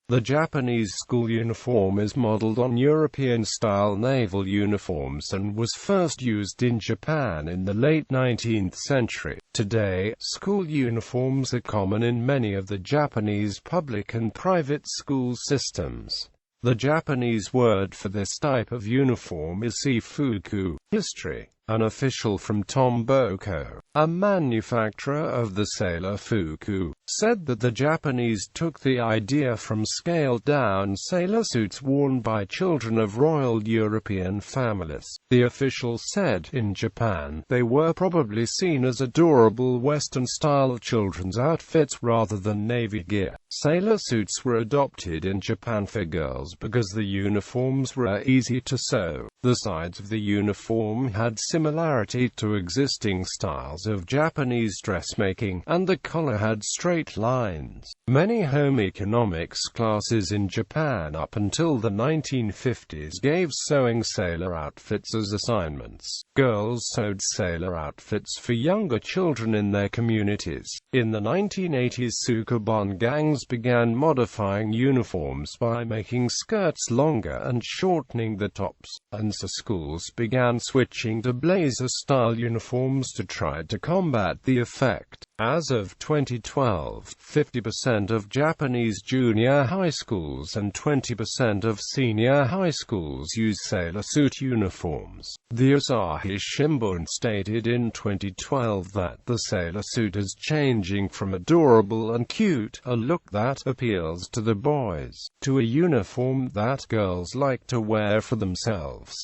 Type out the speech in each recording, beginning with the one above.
The Japanese school uniform is modeled on European-style naval uniforms and was first used in Japan in the late 19th century. Today, school uniforms are common in many of the Japanese public and private school systems. The Japanese word for this type of uniform is seifuku. History. Unofficial from Tomboko, a manufacturer of the sailor fuku, said that the Japanese took the idea from scaled-down sailor suits worn by children of royal European families. The official said, in Japan, they were probably seen as adorable Western-style children's outfits rather than navy gear. Sailor suits were adopted in Japan for girls because the uniforms were easy to sew. The sides of the uniform had similarity to existing styles of Japanese dressmaking, and the collar had straight lines. Many home economics classes in Japan up until the 1950s gave sewing sailor outfits as assignments. Girls sewed sailor outfits for younger children in their communities. In the 1980s, Tsukubon gangs began modifying uniforms by making skirts longer and shortening the tops, and so schools began switching to blazer-style uniforms to try to combat the effect. As of 2012, 50% of Japanese junior high schools and 20% of senior high schools use sailor suit uniforms. The Asahi Shimbun stated in 2012 that the sailor suit is changing from adorable and cute, a look that appeals to the boys, to a uniform that girls like to wear for themselves.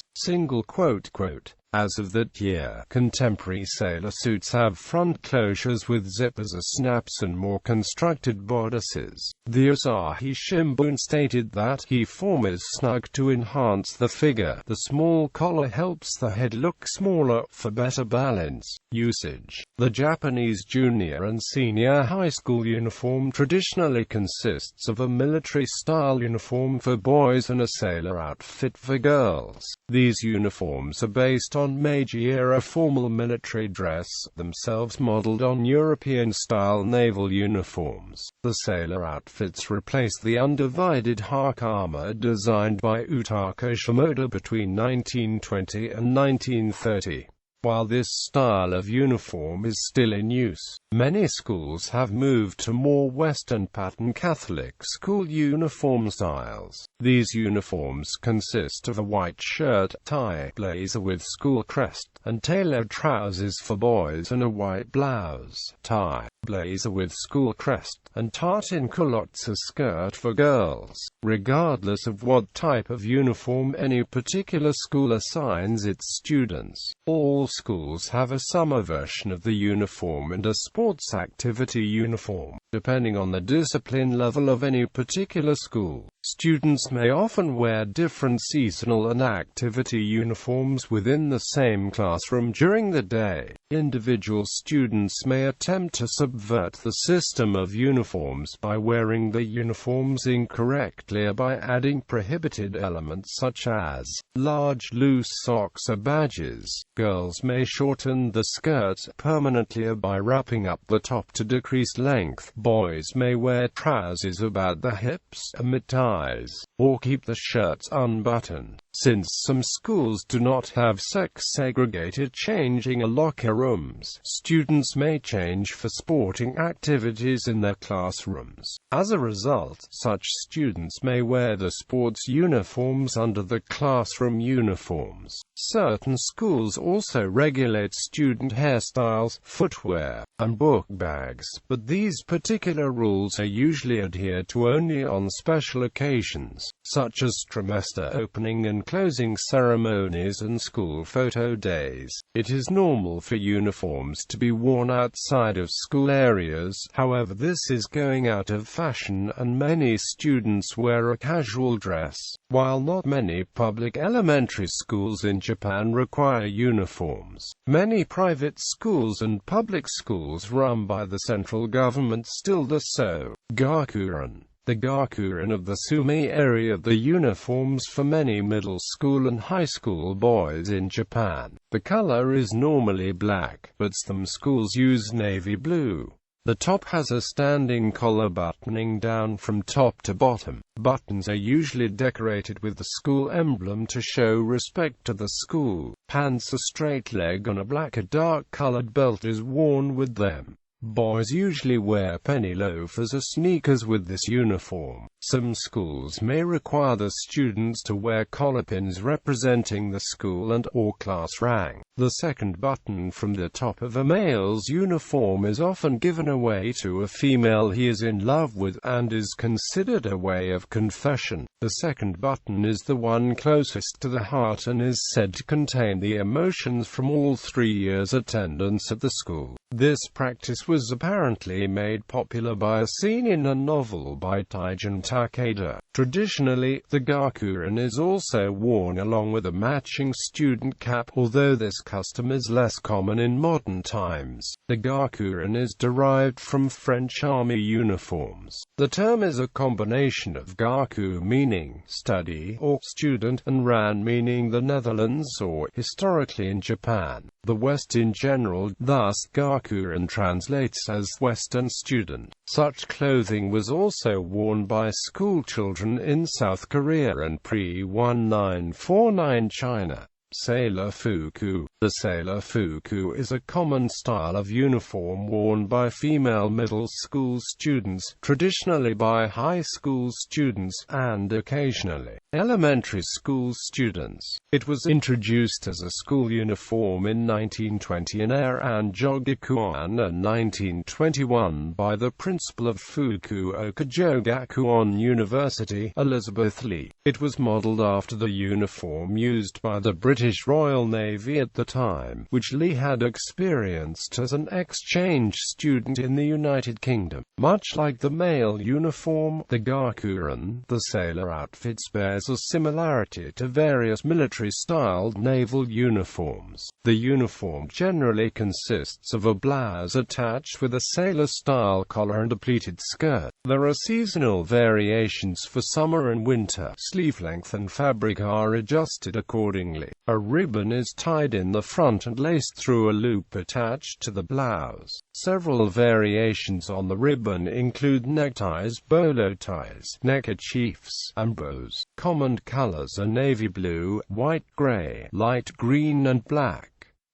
As of that year, contemporary sailor suits have front closures with zippers as snaps and more constructed bodices. The Asahi Shimbun stated that uniform is snug to enhance the figure. The small collar helps the head look smaller, for better balance. Usage. The Japanese junior and senior high school uniform traditionally consists of a military-style uniform for boys and a sailor outfit for girls. These uniforms are based on Meiji-era formal military dress, themselves modeled on European-style naval uniforms. The sailor outfits replace the undivided hakama designed by Utaka Shimoda between 1920 and 1930. While this style of uniform is still in use, many schools have moved to more Western pattern Catholic school uniform styles. These uniforms consist of a white shirt, tie, blazer with school crest, and tailored trousers for boys and a white blouse, tie, blazer with school crest, and tartan culottes skirt for girls. Regardless of what type of uniform any particular school assigns its students, all schools have a summer version of the uniform and a sports activity uniform. Depending on the discipline level of any particular school, students may often wear different seasonal and activity uniforms within the same classroom during the day. Individual students may attempt to subvert the system of uniforms by wearing the uniforms incorrectly or by adding prohibited elements such as large loose socks or badges. Girls may shorten the skirt permanently or by wrapping up the top to decrease length. Boys may wear trousers about the hips, omit ties, or keep the shirts unbuttoned. Since some schools do not have sex-segregated changing locker rooms, students may change for sporting activities in their classrooms. As a result, such students may wear the sports uniforms under the classroom uniforms. Certain schools also regulate student hairstyles, footwear, and book bags, but these particular rules are usually adhered to only on special occasions, such as trimester opening and closing ceremonies and school photo days. It is normal for uniforms to be worn outside of school areas, however this is going out of fashion and many students wear a casual dress. While not many public elementary schools in Japan require uniforms, many private schools and public schools run by the central government still do so. Gakuren. The gakuren of the Sumi area the uniforms for many middle school and high school boys in Japan. The color is normally black, but some schools use navy blue. The top has a standing collar buttoning down from top to bottom. Buttons are usually decorated with the school emblem to show respect to the school. Pants are straight leg and a black or dark-colored belt is worn with them. Boys usually wear penny loafers or sneakers with this uniform. Some schools may require the students to wear collar pins representing the school and/or class rank. The second button from the top of a male's uniform is often given away to a female he is in love with, and is considered a way of confession. The second button is the one closest to the heart and is said to contain the emotions from all 3 years' attendance at the school. This practice was apparently made popular by a scene in a novel by Taijin Takeda. Traditionally, the gakurin is also worn along with a matching student cap, although this custom is less common in modern times. The gakurin is derived from French army uniforms. The term is a combination of gaku meaning study or student, and ran meaning the Netherlands or, historically, in Japan, the West in general. Thus, gakurin translates as Western student. Such clothing was also worn by school children in South Korea and pre-1949 China. Seifuku. The seifuku is a common style of uniform worn by female middle school students, traditionally by high school students, and occasionally elementary school students. It was introduced as a school uniform in 1920 in Air and Jogakuon and 1921 by the principal of Fukuoka Jogakuon University, Elizabeth Lee. It was modeled after the uniform used by the British Royal Navy at the time, which Lee had experienced as an exchange student in the United Kingdom. Much like the male uniform, the gakurin, the sailor outfits, bears a similarity to various military-styled naval uniforms. The uniform generally consists of a blouse attached with a sailor-style collar and a pleated skirt. There are seasonal variations for summer and winter. Sleeve length and fabric are adjusted accordingly. A ribbon is tied in the front and laced through a loop attached to the blouse. Several variations on the ribbon include neckties, bolo ties, neckerchiefs, and bows. Common colors are navy blue, white, gray, light green, and black.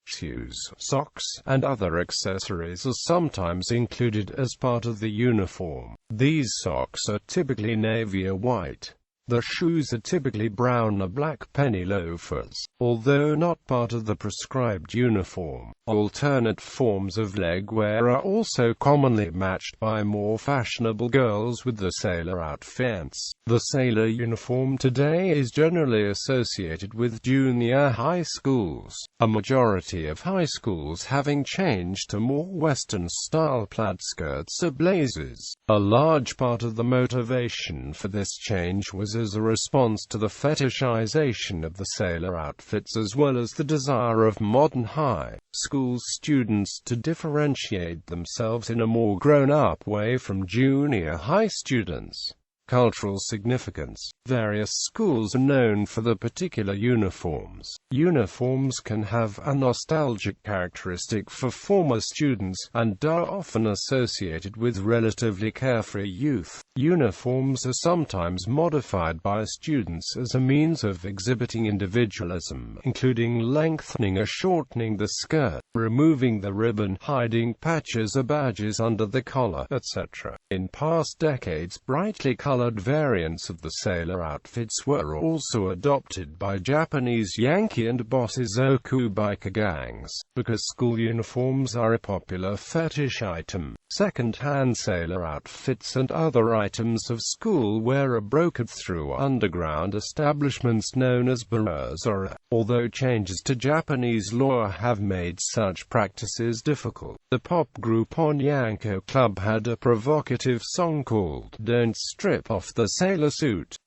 Shoes, socks, and other accessories are sometimes included as part of the uniform. These socks are typically navy or white. The shoes are typically brown or black penny loafers, although not part of the prescribed uniform. Alternate forms of leg wear are also commonly matched by more fashionable girls with the sailor outfits. The sailor uniform today is generally associated with junior high schools, a majority of high schools having changed to more Western-style plaid skirts or blazers. A large part of the motivation for this change was as a response to the fetishization of the sailor outfits, as well as the desire of modern high school students to differentiate themselves in a more grown-up way from junior high students. Cultural significance. Various schools are known for the particular uniforms. Uniforms can have a nostalgic characteristic for former students, and are often associated with relatively carefree youth. Uniforms are sometimes modified by students as a means of exhibiting individualism, including lengthening or shortening the skirt, removing the ribbon, hiding patches or badges under the collar, etc. In past decades, brightly colored variants of the sailor outfits were also adopted by Japanese Yankee and Boshizoku biker gangs. Because school uniforms are a popular fetish item, second-hand sailor outfits and other items of school wear are brokered through underground establishments known as barazara. Although changes to Japanese law have made such practices difficult, the pop group Onyanko Club had a provocative song called "Don't Strip Off the Sailor Suit."